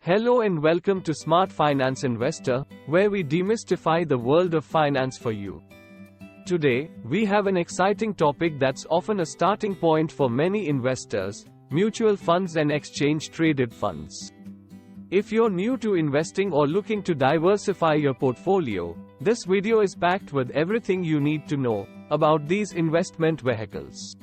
Hello and welcome to Smart Finance Investor, where we demystify the world of finance for you. Today, we have an exciting topic that's often a starting point for many investors: mutual funds and exchange-traded funds. If you're new to investing or looking to diversify your portfolio, this video is packed with everything you need to know about these investment vehicles.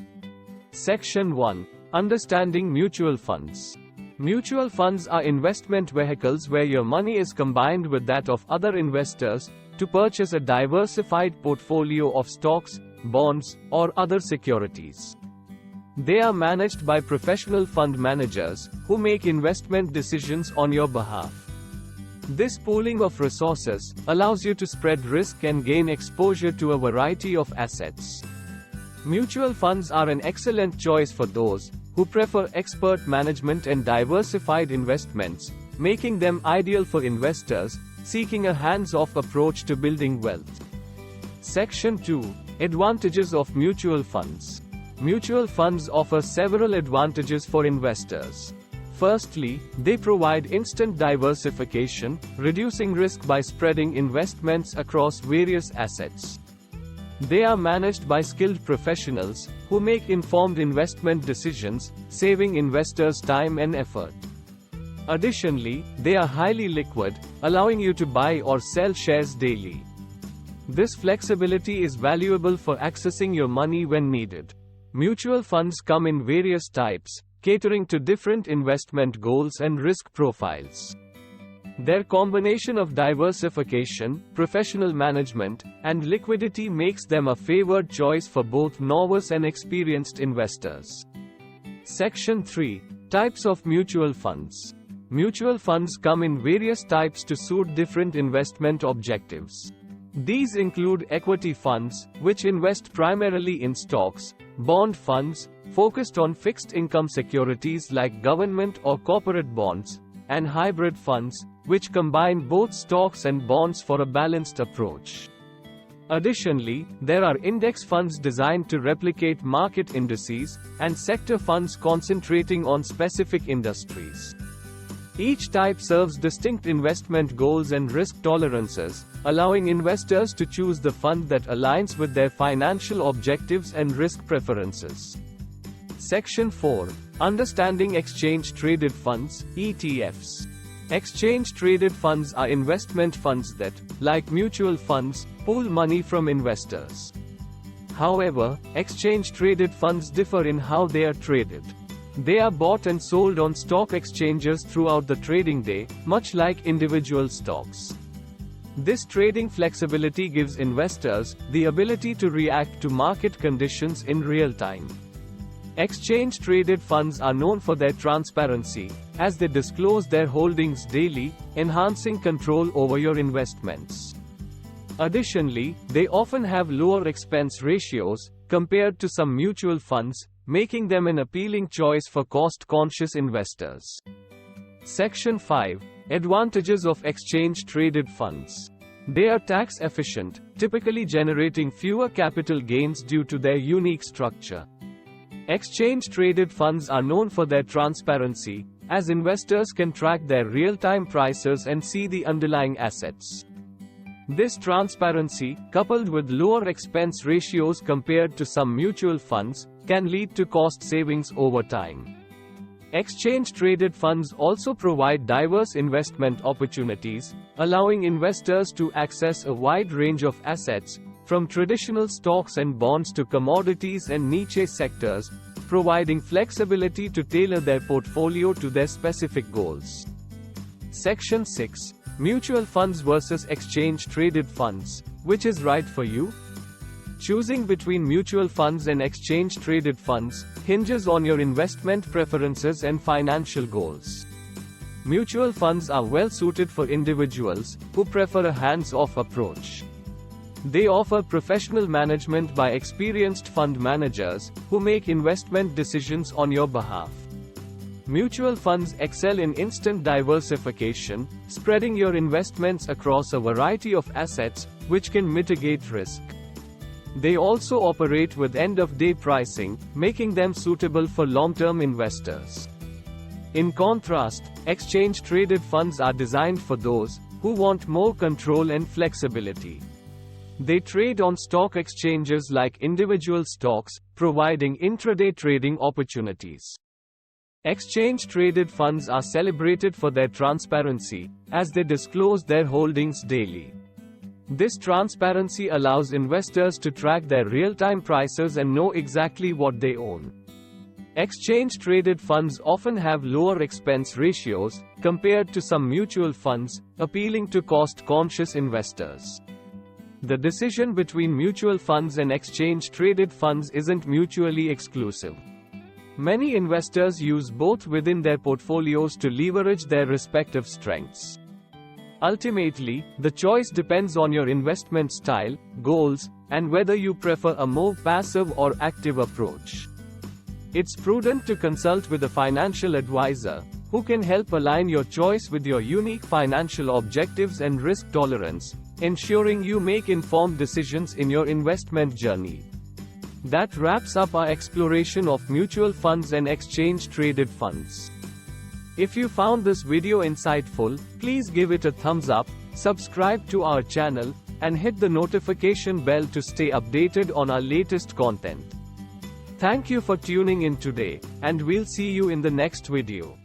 Section 1. Understanding mutual funds. Mutual funds are investment vehicles where your money is combined with that of other investors to purchase a diversified portfolio of stocks, bonds, or other securities. They are managed by professional fund managers who make investment decisions on your behalf. This pooling of resources allows you to spread risk and gain exposure to a variety of assets. Mutual funds are an excellent choice for those who prefer expert management and diversified investments, making them ideal for investors seeking a hands-off approach to building wealth. Section 2. Advantages of mutual funds. Mutual funds offer several advantages for investors. Firstly, they provide instant diversification, reducing risk by spreading investments across various assets. They are managed by skilled professionals who make informed investment decisions, saving investors time and effort. Additionally, they are highly liquid, allowing you to buy or sell shares daily. This flexibility is valuable for accessing your money when needed. Mutual funds come in various types, catering to different investment goals and risk profiles. Their combination of diversification, professional management, and liquidity makes them a favored choice for both novice and experienced investors. Section 3. Types of mutual funds. Mutual funds come in various types to suit different investment objectives. These include equity funds, which invest primarily in stocks; bond funds, focused on fixed income securities like government or corporate bonds; and hybrid funds, which combine both stocks and bonds for a balanced approach. Additionally, there are index funds designed to replicate market indices, and sector funds concentrating on specific industries. Each type serves distinct investment goals and risk tolerances, allowing investors to choose the fund that aligns with their financial objectives and risk preferences. Section 4. Understanding exchange-traded funds, ETFs. Exchange-traded funds are investment funds that, like mutual funds, pool money from investors. However, exchange-traded funds differ in how they are traded. They are bought and sold on stock exchanges throughout the trading day, much like individual stocks. This trading flexibility gives investors the ability to react to market conditions in real time. Exchange-traded funds are known for their transparency, as they disclose their holdings daily, enhancing control over your investments. Additionally, they often have lower expense ratios compared to some mutual funds, making them an appealing choice for cost-conscious investors. Section 5. Advantages of exchange-traded funds. They are tax-efficient, typically generating fewer capital gains due to their unique structure. Exchange-traded funds are known for their transparency, as investors can track their real-time prices and see the underlying assets. This transparency, coupled with lower expense ratios compared to some mutual funds, can lead to cost savings over time. Exchange-traded funds also provide diverse investment opportunities, allowing investors to access a wide range of assets, from traditional stocks and bonds to commodities and niche sectors, providing flexibility to tailor their portfolio to their specific goals. Section 6. Mutual funds versus exchange-traded funds. Which is right for you? Choosing between mutual funds and exchange-traded funds hinges on your investment preferences and financial goals. Mutual funds are well suited for individuals who prefer a hands-off approach. They offer professional management by experienced fund managers who make investment decisions on your behalf. Mutual funds excel in instant diversification, spreading your investments across a variety of assets, which can mitigate risk. They also operate with end-of-day pricing, making them suitable for long-term investors. In contrast, exchange-traded funds are designed for those who want more control and flexibility. They trade on stock exchanges like individual stocks, providing intraday trading opportunities. Exchange-traded funds are celebrated for their transparency, as they disclose their holdings daily. This transparency allows investors to track their real-time prices and know exactly what they own. Exchange-traded funds often have lower expense ratios compared to some mutual funds, appealing to cost-conscious investors. The decision between mutual funds and exchange-traded funds isn't mutually exclusive. Many investors use both within their portfolios to leverage their respective strengths. Ultimately, the choice depends on your investment style, goals, and whether you prefer a more passive or active approach. It's prudent to consult with a financial advisor, who can help align your choice with your unique financial objectives and risk tolerance, ensuring you make informed decisions in your investment journey. That wraps up our exploration of mutual funds and exchange-traded funds. If you found this video insightful, please give it a thumbs up, subscribe to our channel, and hit the notification bell to stay updated on our latest content. Thank you for tuning in today, and we'll see you in the next video.